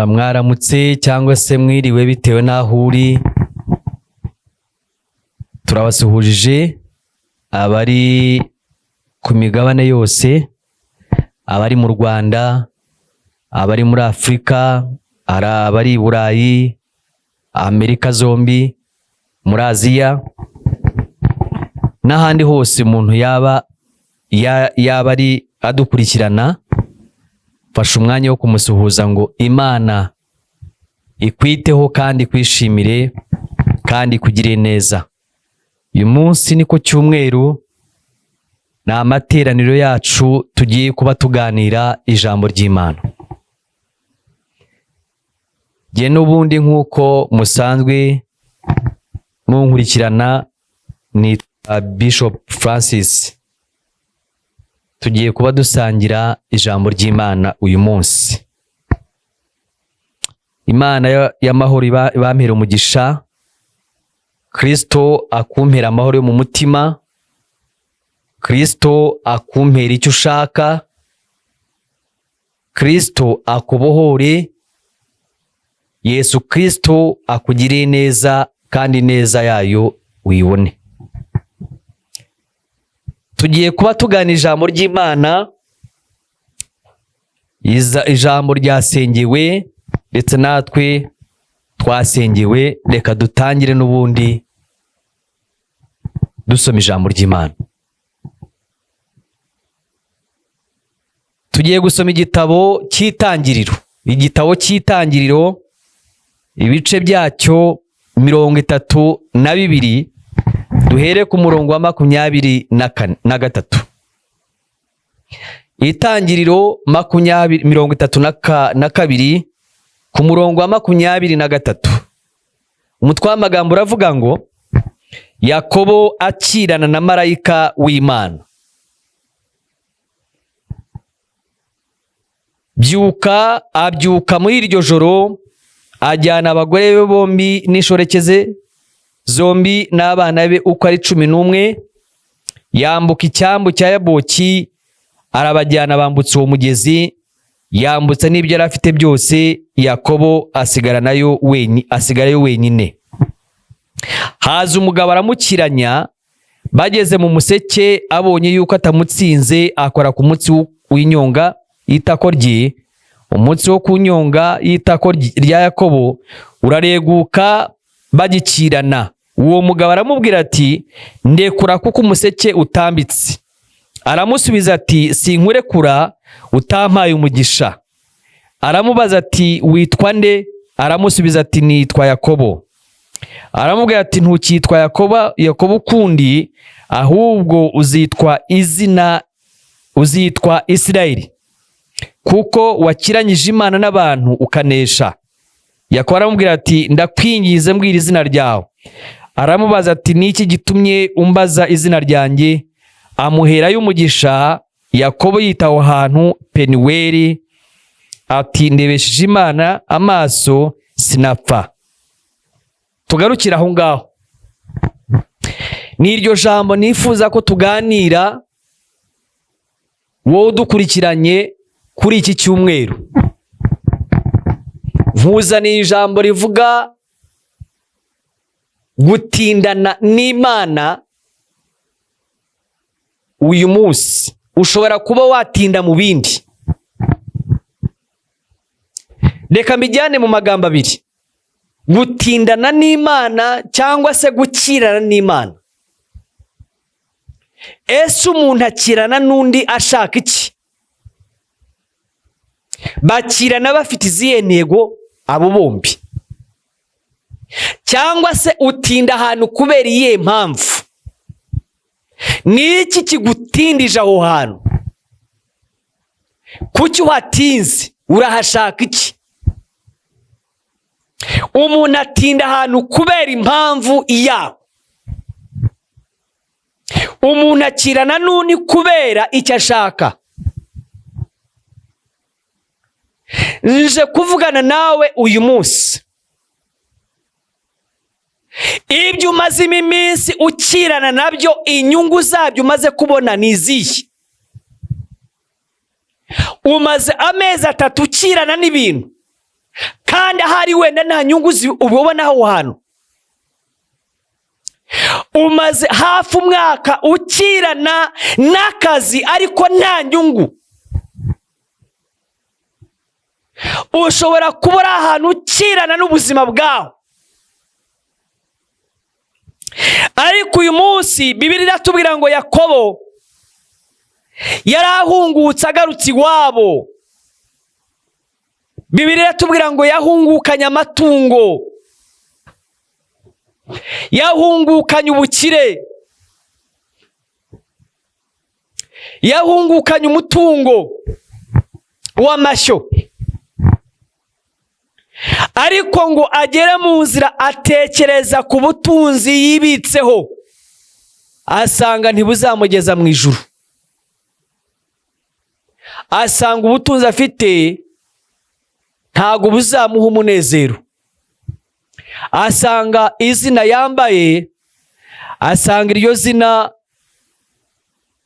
Mwaramutse cyangwa se mwiriwe bitewe n'aho uri. Turabasuhuje abari ku migabane yose, abari mu Rwanda, abari muri Afurika, abari i Burayi, Amerika zombi, muri Aziya n'ahandi hose umuntu yaba ari adukurikirana. Fasha umwanya wo kumusuhuza ngo Imana ikwiteho kandi kwishimire kandi kugire neza. Uyu munsi ni ku cyumweru, ni amateraniro yacu tugiye kuba tuganira ijambo ry'Imana. Jye n'ubundi nk'uko musanzwe munkurikirana, ni Bishop Francis. Tugiye kuba dusangira ijambo ry'Imana uyu munsi. Imana y'amahoro ibampera umugisha. Kristo akumpera amahoro yo mu mutima. Kristo akumpera icyo ushaka. Kristo akubohore. Yesu Kristo akugirire neza kandi neza yayo uyibone. Tugiye kuba tugana ijambo ry'Imana. Ijambo ryasengewe ndetse natwe twasengewe. Reka dutangire n'ubundi dusoma ijambo ry'Imana. Tugiye gusoma igitabo cy'Itangiriro. Igitabo cy'Itangiriro, ibice byacyo 32. Duhere ku murongo wa 23. Itangiriro 32 ku murongo wa 23. Umutwe w'amagambo uravuga ngo Yakobo akirana na marayika w'Imana. Abyuka muri iryo joro, ajyana abagore be bombi n'inshoreke zombi n'abana be uko ari 11, yambuka icyambu cya Yaboki, arabajyana bambutse uwo mugezi, yambutsa n'ibyo yari afite byose. Yakobo asigarayo wenyine. Haza umugabo aramukiranya. Bageze mu museke, abonye yuko atamutsinze, akora ku mutsi w'inyonga y'itako rye. Umutsi wo kunyonga y'itako rya Yakobo urareguka bagikirana. Uwo mugabo aramubwira ati, ndekura kuko umuseke utambitse. Aramusubiza ati, sinkurekura utampaye umugisha. Aramubaza ati, witwa nde? Aramusubiza ati, nitwa Yakobo. Aramubwira ati, ntukitwa Yakobo ukundi, ahubwo uzitwa Isirayeli, kuko wakiranyije Imana n'abantu ukanesha. Yakobo aramubwira ati, ndakwingize mbwira izina ryawe. Aramubaza ati, niki gitumye umbaza izina ryanjye? Amuherayo umugisha. Yakobo yita aho hantu Peniweli, ati, ndebesheje Imana amaso sinapfa. Tugarukira aho ngaho. Ni iryo jambo nifuza ko tuganira, wowe dukurikiranye kuri iki cyumweru. Nkuzaniye ijambo rivuga gutindana n'Imana. Uyu munsi ushobora kuba watinda mu bindi. Reka mbijyane mu magambo abiri: gutindana n'Imana cyangwa se gukirana n'Imana. Ese umuntu akirana n'undi ashaka iki? Bakirana bafite izihe ntego abo bombi? Cyangwa se utinda ahantu kubera iyihe mpamvu? Ni iki kigutindije aho hantu? Kuki watinze? Urahashaka iki? Umuntu atinda ahantu kubera impamvu iyaho. Umuntu akirana n'undi kubera icyo ashaka. Nje kuvugana nawe uyu munsi. Ibyo umazemo iminsi ukirana nabyo, inyungu zabyo umaze kubona ni izihe? umaze amezi 3 ukirana n'ibintu kandi ahari wenda nta nyungu ubona aho hantu, umaze hafi umwaka ukirana n'akazi ariko nta nyungu, ushobora kuba uri ahantu ukirana n'ubuzima bwawe, ariko uyu munsi Bibiliya iratubwira ngo Yakobo yarahungutse agarutse iwabo. Bibiliya iratubwira ngo yahungukanye amatungo, yahungukanye ubukire, yahungukanye umutungo w'amashyo, ariko ngo agere mu nzira atekereza ku butunzi yibitseho, asanga ntibuzamugeza mu ijuru. Asanga ubutunzi afite ntago buzamuha umunezero, asanga izina yambaye, asanga iryo zina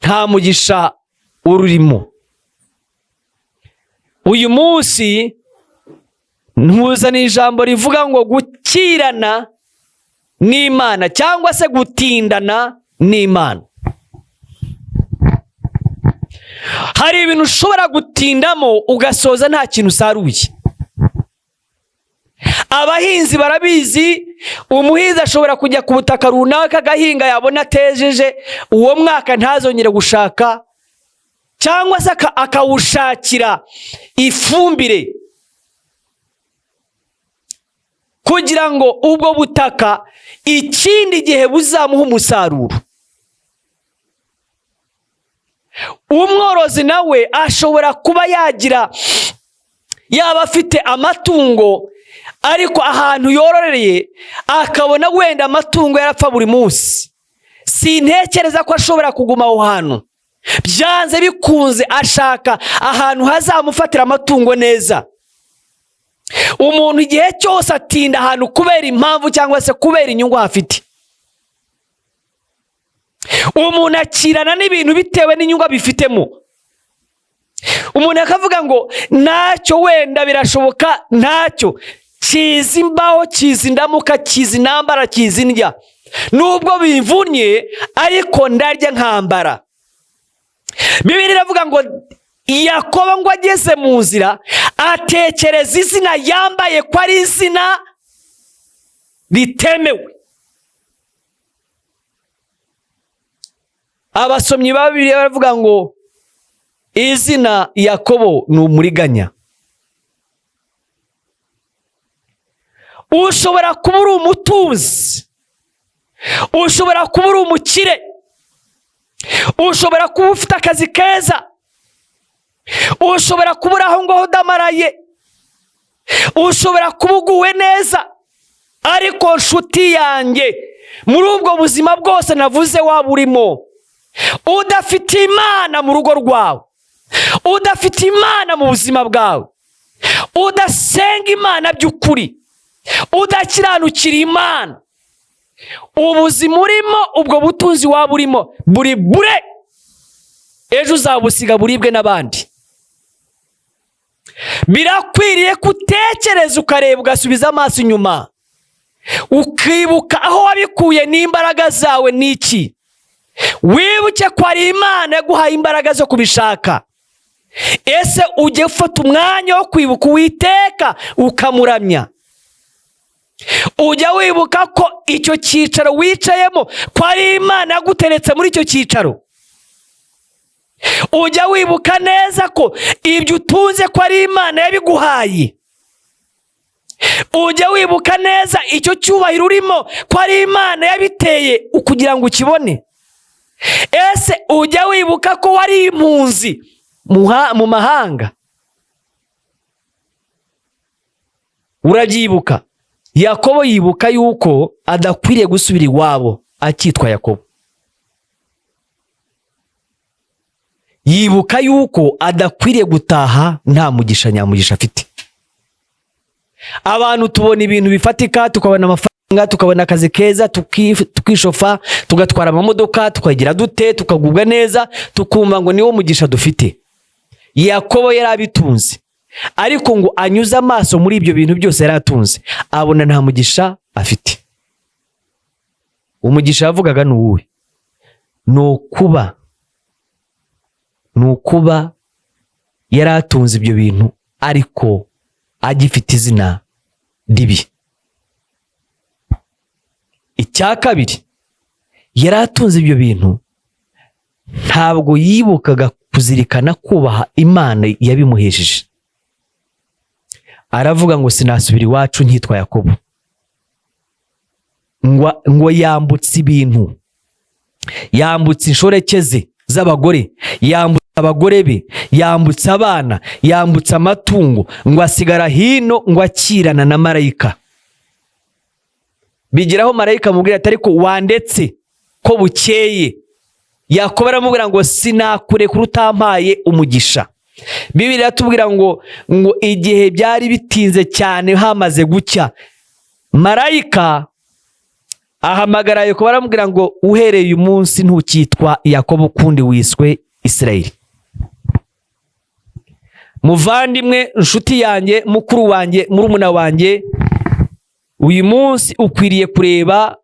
nta mugisha ururimo. Uyu munsi ntuzana ijambo rivuga ngo gukirana n'Imana cyangwa se gutindana n'Imana. Hari ibintu ushobora gutindamo ugasoza nta kintu usaruye. Abahinzi barabizi, umuhinzi ashobora kujya ku butaka runaka agahinga, yabona atejeje uwo mwaka ntazongere gushaka, cyangwa se akawushakira ifumbire kugira ngo ubwo butaka ikindi gihe buzamuha umusaruro. Umworozi nawe ashobora kuba yaba afite amatungo, ariko ahantu yororereye akabona wenda amatungo yarapfa buri munsi. Sintekereza ko ashobora kuguma aho hantu, byanze bikunze ashaka ahantu hazamufatira amatungo neza. Umuntu igihe cyose atinda ahantu kubera impamvu cyangwa se kubera inyungu hafite. Umuntu akirana n'ibintu bitewe n'inyungu bifitemo. Umuntu akavuga ngo ntacyo, wenda birashoboka, ntacyo, kizi imbaho, kizi ndamuka, kizi nambara, kizi ndya, nubwo bimvunye ariko ndarya nkambara. Bibiliya iravuga ngo Yakobo ngo ageze mu nzira atekereza izina yambaye ko ari izina ritemewe. Abasomyi ba Bibiliya baravuga ngo izina Yakobo ni umuriganya. Ushobora kuba uri umutunzi, ushobora kuba uri umukire, ushobora kuba ufite akazi keza, ushobora kuba uri aho ngaho udamaraye, ushobora kuba uguwe neza, ariko nshuti yanjye, muri ubwo buzima bwose navuze waba urimo, udafite Imana mu rugo rwawe, udafite Imana mu buzima bwawe, udasenga Imana by'ukuri, udakiranukira Imana, ubuzima urimo, ubwo butunzi waba urimo buri bure, ejo uzabusiga buribwe n'abandi. Birakwiriye kutekereza, ukareba, ugasubiza amaso inyuma, ukibuka aho wabikuye n'imbaraga zawe niki. Wibuke ko ari Imana yaguhaye imbaraga zo kubishaka. Ese ujye ufata umwanya wo kwibuka Uwiteka ukamuramya. Ujya wibuka ko icyo cyicaro wicayemo ko ari Imana yaguteretse muri icyo cyicaro. Ujya wibuka neza ko ibyo utunze ko ari Imana yabiguhaye. Ujya wibuka neza icyo cyubahiro urimo ko ari Imana yabiteye kugira ngo ukibone. Ese ujya wibuka ko wari impunzi mu mahanga? Urabyibuka? Yakobo yibuka yuko adakwiriye gusubira iwabo akitwa Yakobo. Yibuka yuko adakwiriye gutaha nta mugisha nyamugisha afite. Abantu tubona ibintu bifatika, tukabona amafaranga, tukabona akazi keza, tukishofa, tugatwara amamodoka, tukagira dute, tukagubwa neza, tukumva ngo niwo mugisha dufite. Yakobo yari abitunze, ariko ngo anyuze amaso muri ibyo bintu byose yari atunze, abona nta mugisha afite. Umugisha yavugaga ni uwuhe? Ni ukuba yari atunze ibyo bintu ariko agifite izina ribi. Icya kabiri, yari atunze ibyo bintu, ntabwo yibukaga kuzirikana kubaha Imana yabimuhesheje. Aravuga ngo sinasubira iwacu nkitwa Yakobo. Ngo yambutse ibintu, yambutse inshoreke ze z'abagore, yambutse abagore be, yambutse abana, yambutse amatungo, ngo asigara hino ngo akirana na marayika. Bigeraho marayika amubwira ati ariko wandetse ko bukeye. Yakobo aramubwira ngo sinakurekura utampaye umugisha. Bibiliya iratubwira ngo igihe byari bitinze cyane hamaze gucya, marayika ahamagara Yakobo aramubwira ngo uhereye uyu munsi ntukitwa Yakobo ukundi, wiswe Isirayeli. Muvandimwe, inshuti yanjye, mukuru wanjye, murumuna wanjye, uyu munsi ukwiriye kureba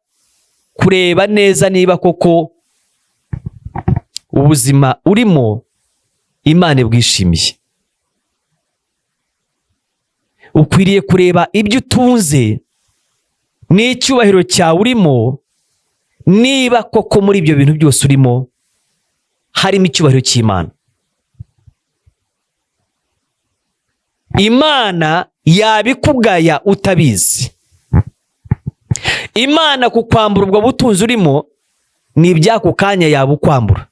neza niba koko ubuzima urimo Imana ibwishimiye. Ukwiriye kureba ibyo utunze n'icyubahiro cyawe urimo, niba koko muri ibyo bintu byose urimo harimo icyubahiro cy'Imana. Imana yabikugaya utabizi. Imana kukwambura ubwo butunzi urimo ni iby'ako kanya yabukwambura.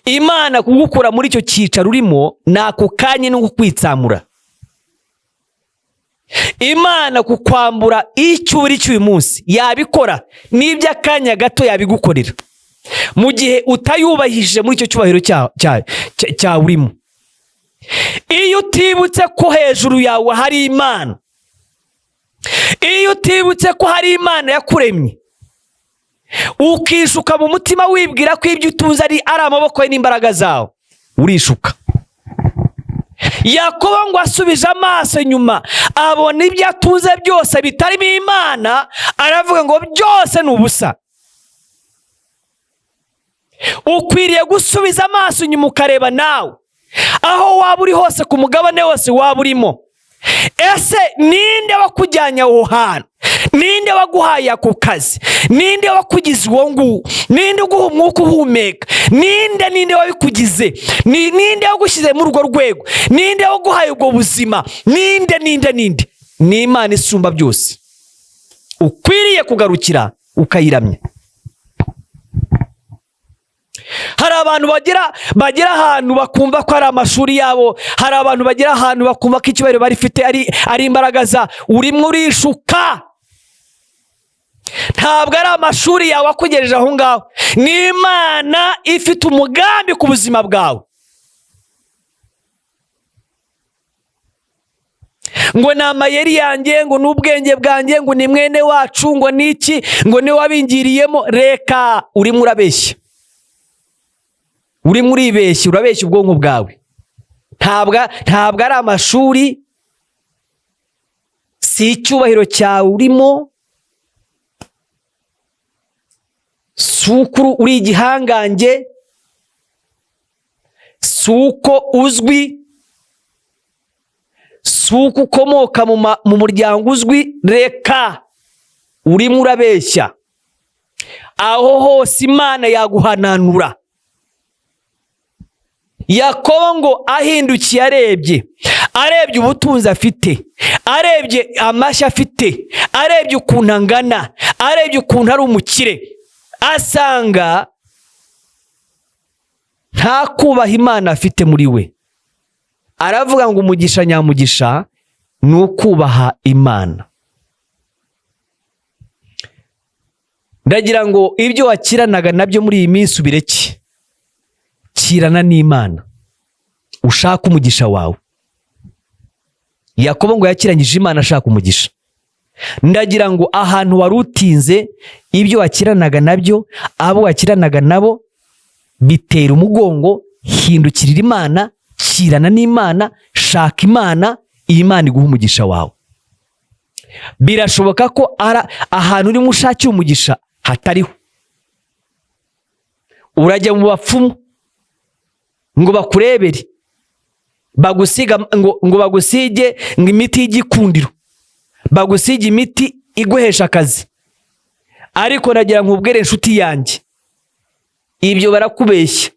Imana kugukura muri icyo cyicaro urimo ni ako kanya no kukwitsamura. Imana kukwambura icyo uri cy'uyu munsi yabikora, n'iby'akanya gato yabigukorera mu gihe utayubahishije muri icyo cyubahiro cyawe urimo. Iyo utibutse ko hejuru yawe hari Imana, iyo utibutse ko hari Imana yakuremye, ukishuka mu mutima wibwira ko ibyo utunze ari amaboko ye n'imbaraga zawe, urishuka. Yakobo ngo asubije amaso inyuma abona ibyo atunze byose bitarimo Imana, aravuga ngo byose ni ubusa. Ukwiriye gusubiza amaso inyuma ukareba nawe aho waba uri hose, ku mugabane wose waba urimo. Ese ninde wakujyanye aho hantu? Ninde waguhaye ako kazi? Ninde wakugize uwo nguwo? Ninde uguha umwuka uhumeka? Ninde wabikugize? Ninde wagushyize muri urwo rwego? Ninde waguhaye ubwo buzima? Ninde? Ni Imana isumba byose. Ukwiriye kugarukira ukayiramya. Hari abantu bagera ahantu bakumva ko ari amashuri yabo. Hari abantu bagera ahantu bakumva ko icyubahiro barifite ari imbaraga za. Urimo urishuka. Ntabwo ari amashuri yawe akugejeje aho ngaho. Ni Imana ifite umugambi ku buzima bwawe. Ngo ni amayeri yanjye, ngo ni ubwenge bwanjye, ngo ni mwene wacu, ngo ni iki, ngo ni wabingiriyemo. Reka, urimo urabeshya. Urimo uribeshya, urabeshya ubwonko bwawe. Ntabwo ari amashuri, si icyubahiro cyawe urimo, si uko uri igihangange, si uko uzwi, si uko ukomoka mu muryango uzwi. Reka, urimo urabeshya. Aho hose Imana yaguhananura. Yakobo ngo ahindukiye arebye ubutunzi afite, arebye amashyi afite, arebye ukuntu angana, arebye ukuntu ari umukire, asanga nta kubaha Imana afite muri we. Aravuga ngo umugisha nyamugisha ni ukubaha Imana. Ndagira ngo ibyo wakiranaga nabyo muri iyi minsi ubireke. Kirana n'Imana, ushaka umugisha wawe. Yakobo ngo yakiranyije Imana ashaka umugisha. Ndagira ngo ahantu wari utinze, ibyo wakiranaga nabyo, abo wakiranaga nabo, bitera umugongo, hindukirira Imana, akirana n'Imana, shaka Imana, iyi Mana iguha umugisha wawe. Birashoboka ko ahantu urimo ushakira umugisha hatariho. Urajya mu bapfumu ngo bakurebere, ngo bagusige ngo imiti y'igikundiro, bagusige imiti iguhesha akazi. Ariko nagira nkubwire inshuti yanjye, ibyo barakubeshya.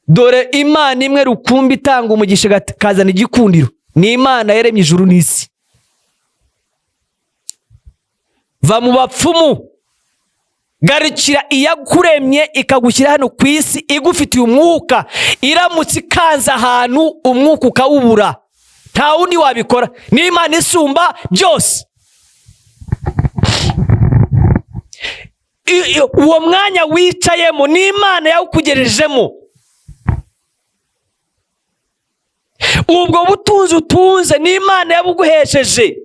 Dore Imana imwe rukumbi itanga umugisha kazana igikundiro, ni Imana yaremye ijuru n'isi. Va mu bapfumu, garukira iyakuremye ikagushyira hano ku isi igufitiye umwuka. Iramutse ikanze ahantu umwuka ukawubura, nta wundi wabikora, ni Imana isumba byose. Uwo mwanya wicayemo ni Imana yawukugerejemo. Ubwo butunzi utunze ni Imana yabuguhesheje.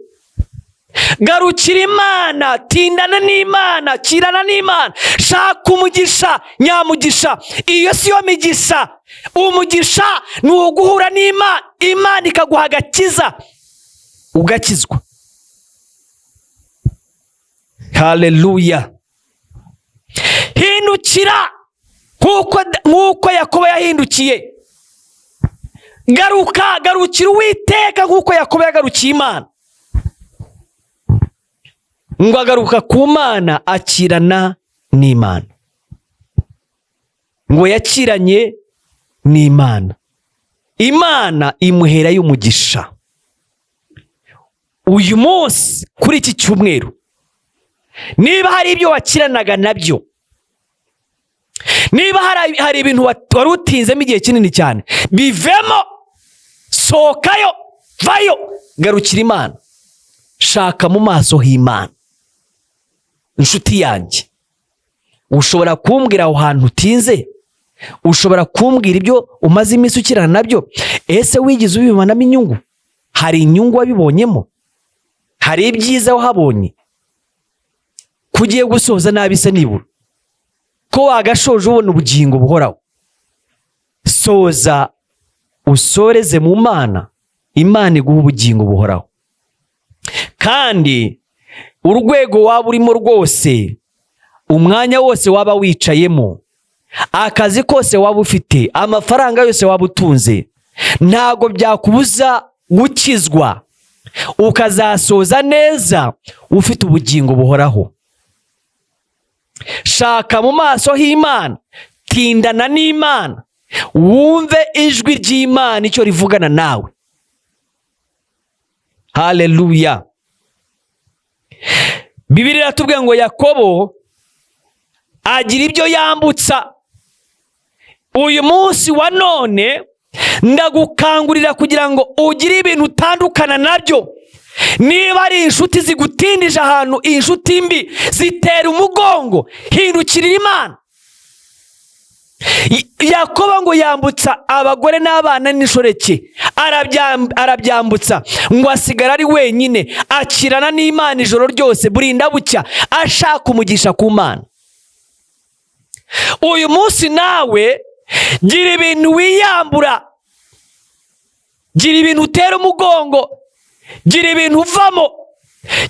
Garukira Imana, tindana n'Imana, kirana n'Imana, shaka umugisha nyamugisha. Iyo si yo migisha. Umugisha ni uguhura n'Imana, Imana ikaguha agakiza ugakizwa. Haleluya. Hindukira nk'uko Yakobo yahindukiye. Garukira Uwiteka nk'uko Yakobo yagarukiye Imana. Ngo agaruka ku Mana, akirana n'Imana. Ngo yakiranye n'Imana, Imana imuherayo umugisha. Uyu munsi kuri iki cyumweru, niba hari ibyo wakiranaga nabyo, niba hari ibintu wari utinzemo igihe kinini cyane, bivemo, sohokayo, vayo, garukira Imana, shaka mu maso h'Imana. Inshuti yanjye, ushobora kumbwira aho hantu utinze, ushobora kumbwira ibyo umaze iminsi ukirana nabyo. Ese wigeze ubiboneramo inyungu? Hari inyungu wabibonyemo? Hari ibyiza wahabonye? Kugiye gusoza nabi se nibura ko wagashoje ubona ubugingo buhoraho? Soza usoreze mu Mana, Imana iguha ubugingo buhoraho. Kandi urwego waba urimo rwose, umwanya wose waba wicayemo, akazi kose waba ufite, amafaranga yose waba utunze, ntago byakubuza gukizwa, ukazasoza neza ufite ubugingo buhoraho. Shaka mu maso h'Imana, tindana n'Imana, wumve ijwi ry'Imana icyo rivugana nawe. Haleluya. Bibiliya iratubwira ngo Yakobo agira ibyo yambutsa. Uyu munsi wa none ndagukangurira kugira ngo ugire ibintu utandukana nabyo. Niba ari inshuti zigutindije ahantu, inshuti mbi zitera umugongo, hindukirira Imana. Yakobo ngo yambutsa abagore n'abana n'inshoreke, arabyambutsa ngo asigara ari wenyine, akirana n'Imana ijoro ryose, burinda bucya, ashaka umugisha ku Mana. Uyu munsi nawe gira ibintu wiyambura, gira ibintu utera umugongo, gira ibintu uvamo,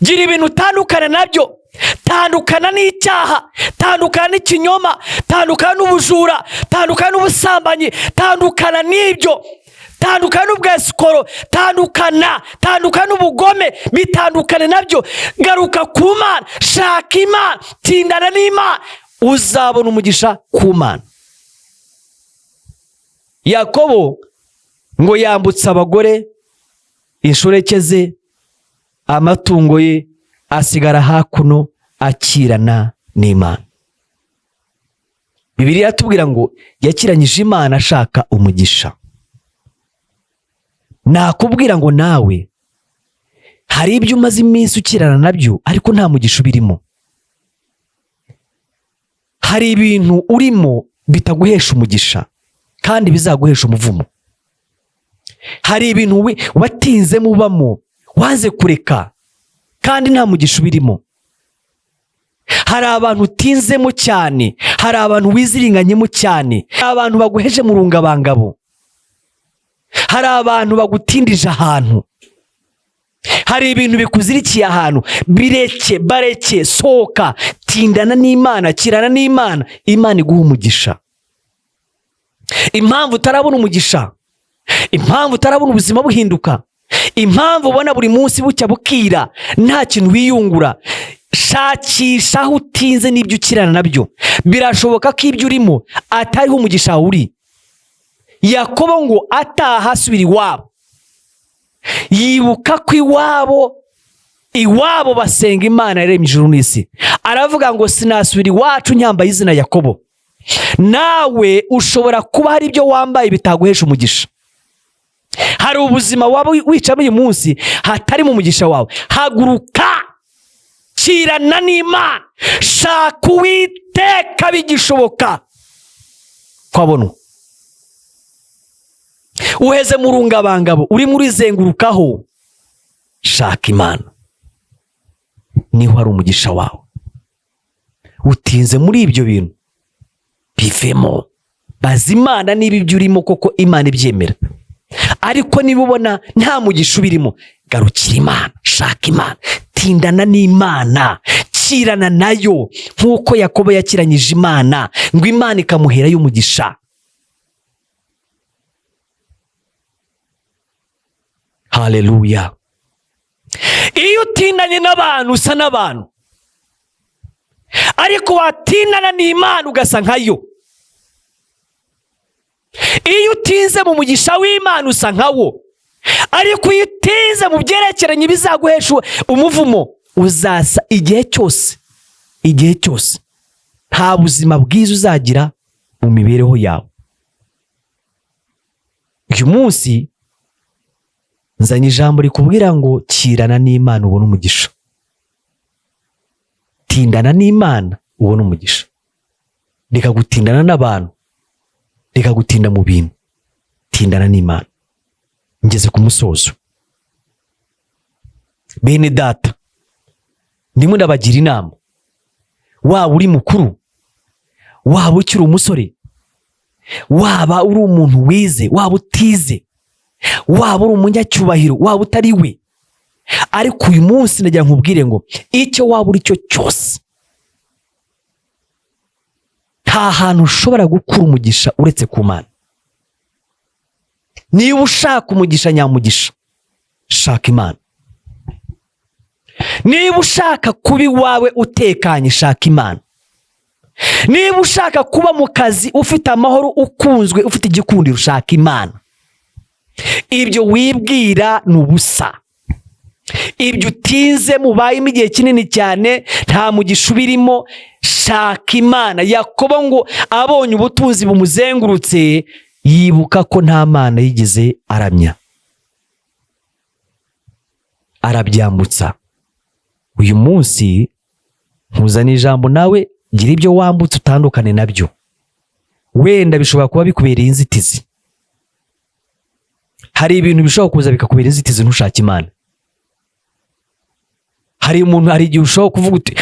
gira ibintu utandukana nabyo. Tandukana n'icyaha, tandukana n'ikinyoma, tandukana n'ubujura, tandukana n'ubusambanyi, tandukana n'ibyo, tandukana n'ubwesikoro, tandukana n'ubugome, bitandukane nabyo. Garuka ku Mana, shaka Imana, tindana n'Imana, uzabona umugisha ku Mana. Yakobo ngo yambutsa abagore, inshoreke ze, amatungo ye, asigara hakuno, akirana n'Imana. Bibiliya iratubwira ngo yakiranyije Imana ashaka umugisha. Nakubwira ngo nawe hari ibyo umaze iminsi ukirana nabyo ariko nta mugisha ubirimo. Hari ibintu urimo bitaguhesha umugisha kandi bizaguhesha umuvumo. Hari ibintu watinze mubamo, waze kureka kandi nta mugisha ubirimo. Hari abantu utinzemo cyane, hari abantu wiziringanyemo cyane, abantu baguheje mu rungabangabo, hari abantu bagutindije ahantu, hari ibintu bikuzirikiye ahantu. Bareke, sohoka, tindana n'Imana, kirana n'Imana, Imana iguha umugisha. Impamvu utarabona umugisha, impamvu utarabona ubuzima buhinduka, impamvu ubona buri munsi bucya bukira nta kintu wiyungura, shakisha aho utinze n'ibyo ukirana nabyo. Birashoboka ko ibyo urimo atariho umugisha uri. Yakobo ngo ataha asubira iwabo, yibuka ko iwabo basenga Imana yaremye ijuru n'isi. Aravuga ngo sinasubira iwacu nyambaye izina Yakobo. Nawe ushobora kuba hari ibyo wambaye bitaguhesha umugisha. Hari ubuzima waba wicamo uyu munsi hatarimo umugisha wawe. Haguruka, kirana n'Imana, shaka Uwiteka bigishoboka. Kwabona uheze mu rungabangabo, urimo urizengurukaho, shaka Imana, niho hari umugisha wawe. Utinze muri ibyo bintu, bivemo. Baza Imana niba ibyo urimo koko Imana ibyemera. Ariko niba ubona nta mugisha ubirimo, garukira Imana, shaka Imana, tindana n'Imana, kirana nayo nk'uko Yakobo yakiranyije Imana, ngo Imana ikamuherayo umugisha. Haleluya. Iyo utindanye n'abantu usa n'abantu, ariko watindana n'Imana ugasa nkayo. Iyo utinze mu mugisha w'Imana usa nkawo, ariko iyo utinze mu byerekeranye bizaguhesha umuvumo, uzasa igihe cyose. Nta buzima bwiza uzagira mu mibereho yawe. Uyu munsi nzanye ijambo rikubwira ngo kirana n'Imana ubone umugisha. Tindana n'Imana ubone umugisha. Reka gutindana n'abantu, reka gutinda mu bintu, tindana n'Imana. Ngeze ku musozo. Bene data, ndimo ndabagira inama. Waba uri mukuru, waba ukiri umusore, waba uri umuntu wize, waba utize, waba uri umunyacyubahiro, waba utari we, ariko uyu munsi ndagira nkubwire ngo icyo waba uri cyo cyose, nta hantu ushobora gukura umugisha uretse ku Mana. Niba ushaka umugisha nyamugisha, shaka Imana. Niba ushaka kuba iwawe utekanye, shaka Imana. Niba ushaka kuba mu kazi ufite amahoro, ukunzwe, ufite igikundiro, shaka Imana. Ibyo wibwira ni ubusa. Ibyo utinze mubayemo igihe kinini cyane, nta mugisha ubirimo, shaka Imana. Yakobo ngo abonye ubutunzi bumuzengurutse, yibuka ko nta Mana yigeze aramya, arabyambutsa. Uyu munsi nkuzana ijambo, nawe gira ibyo wambutse utandukane nabyo. Wenda bishobora kuba bikubereye inzitizi. Hari ibintu bishobora kuza bikakubera inzitizi ntushaka Imana. Hari igihe ushobora kuvuga uti,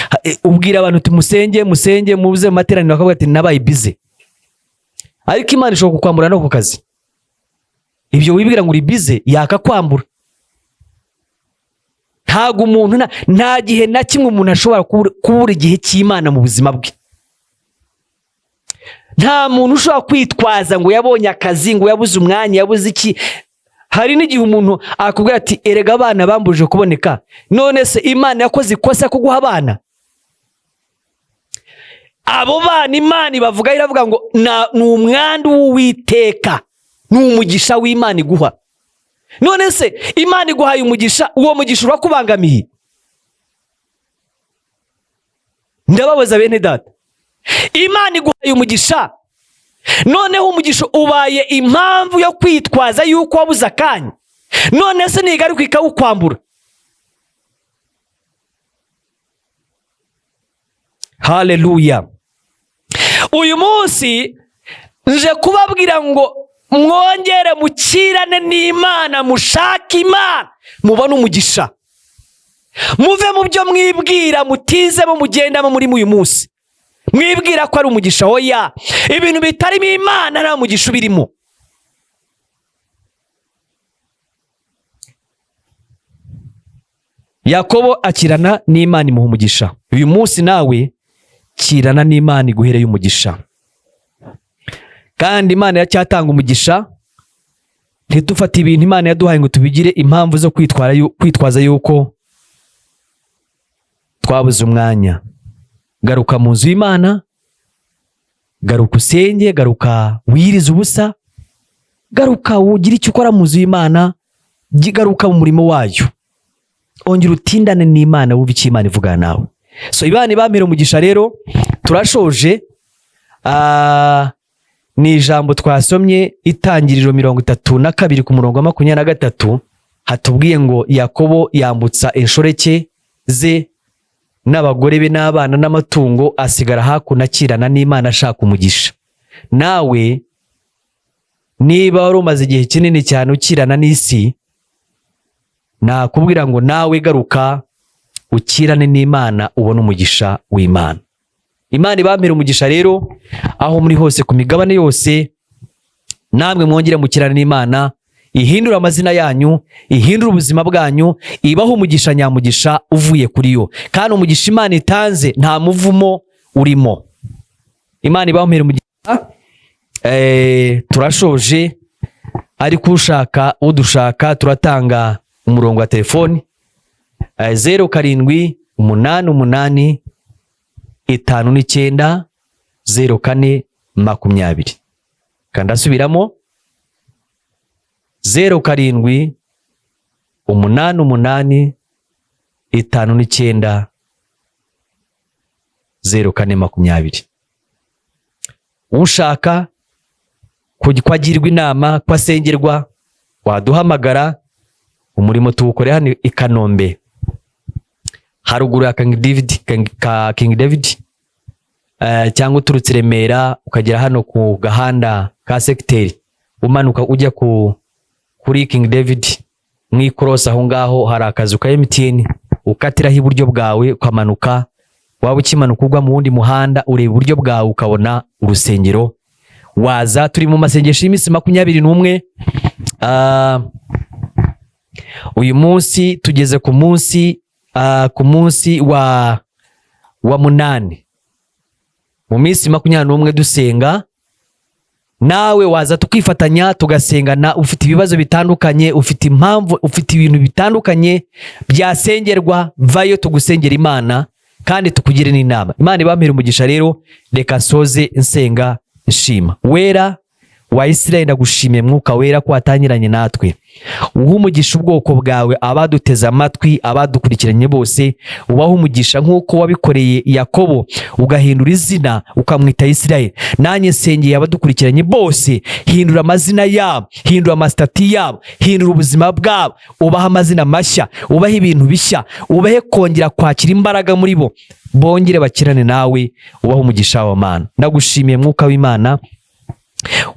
ubwira abantu uti musenge muze mu materaniro, bakavuga ati nabaye bize. Ariko Imana ishobora kukwambura no ku kazi. Ibyo wibwira ngo uri bize yakakwambura. Ntago umuntu nta gihe na kimwe umuntu ashobora kubura igihe cy'Imana mu buzima bwe. Nta muntu ushobora kwitwaza ngo yabonye akazi, ngo yabuze umwanya, yabuze iki. Hari n'igihe umuntu akubwira ati erega abana bambuje kuboneka. None se Imana yakoze ikosa kuguha abana? Abo bana Imana iravuga ngo ni umwandu w'Uwiteka, ni umugisha w'Imana iguha. None se Imana iguhaye umugisha, uwo mugisha urakubangamiye? Ndababaza bene data, Imana iguhaye umugisha, noneho umugisha ubaye impamvu yo kwitwaza yuko wabuze akanya. None se nigaruka ikawukwambura? Haleluya. Uyu munsi nje kubabwira ngo mwongere mukirane n'Imana, mushake Imana, mubone umugisha. Muve mu byo mwibwira, mutizemo mugendamo muri uyu munsi. Mwibwira ko ari umugisha, oya. Ibintu bitarimo Imana nta mugisha ubirimo. Yakobo akirana n'Imana imuha umugisha. Uyu munsi nawe kirana n'Imana iguhereye umugisha, kandi Imana yacyatanga umugisha. Ntidufate ibintu Imana yaduhaye ngo tubigire impamvu zo kwitwaza yuko twabuze umwanya. Garuka mu nzu y'Imana, garuka usenge, garuka wirize ubusa, garuka ugira icyo ukora mu nzu y'Imana, garuka mu murimo wayo, ongera utindane n'Imana, wumve icyo Imana ivugana nawe. So Imana ibampere umugisha. Rero turashoje. Ni ijambo twasomye Itangiriro 32 ku murongo wa 23, hatubwiye ngo Yakobo yambutsa inshoreke ze n'abagore be n'abana n'amatungo, asigara hakuno akirana n'Imana ashaka umugisha. Nawe niba wari umaze igihe kinini cyane ukirana n'isi, nakubwira ngo nawe garuka ukirane n'Imana, ubone umugisha w'Imana. Imana ibampere umugisha rero aho muri hose ku migabane yose. Namwe mwongere mukirane n'Imana, ihindura amazina yanyu, ihindura ubuzima bwanyu, ibaho umugisha nyamugisha uvuye kuri yo. Kandi umugisha Imana itanze nta muvumo urimo. Imana ibampere umugisha. Turashoje, ariko udushaka turatanga umurongo wa telefoni 0788 59 04 20. Kandi asubiramo 0788 59 04 20. Ushaka kwagirwa inama, kwasengerwa, waduhamagara. Umurimo tuwukore hano i Kanombe, haruguru ya King David, cyangwa uturutse Remera ukagera hano ku gahanda ka sekiteri, umanuka ujya kuri King David mwikorosa, aho ngaho hari akazu ka MTN, ukatiraho iburyo bwawe ukamanuka. Waba ukimanuka ugwa mu wundi muhanda, ureba iburyo bwawe ukabona urusengero. Waza, turi mu masengesho y'iminsi 21. Uyu munsi tugeze ku munsi wa 8. Mu minsi 21 dusenga. Nawe waza tukifatanya tugasengana. Ufite ibibazo bitandukanye, ufite impamvu, ufite ibintu bitandukanye byasengerwa, vayo tugusengera Imana kandi tukugire n'inama. Imana ibampere umugisha. Rero reka soze nsenga nshima. Wera wa Isirayeli, ndagushimiye Mwuka Wera ko watangiranye natwe. Uha umugisha ubwoko bwawe, abaduteze amatwi, abadukurikiranye bose, ubaha umugisha nk'uko wabikoreye Yakobo ugahindura izina ukamwita Isirayeli. Nanjye nsengeye abadukurikiranye bose, hindura amazina yabo, hindura amasitati yabo, hindura ubuzima bwabo, ubaha amazina mashya, ubaha ibintu bishya, ubahe kongera kwakira imbaraga muri bo, bongere bakirane nawe. Ubaha umugisha wa Mana. Ndagushimiye Mwuka w'Imana,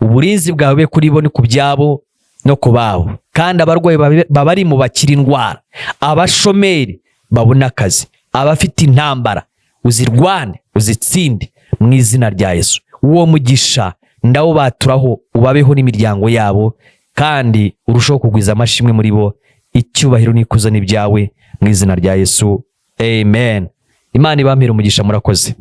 uburinzi bwawe kuri bo ni ku byabo no ku babo, kandi abarwayi babari mu bakira indwara, abashomeri babona akazi, abafite intambara uzirwane uzitsinde mu izina rya Yesu. Uwo mugisha ndawubaturaho, ubabeho n'imiryango yabo, kandi urushaho kugwiza amashimwe muri bo. Icyubahiro n'ikuzo ni byawe mu izina rya Yesu, amen. Imana ibampere umugisha. Murakoze.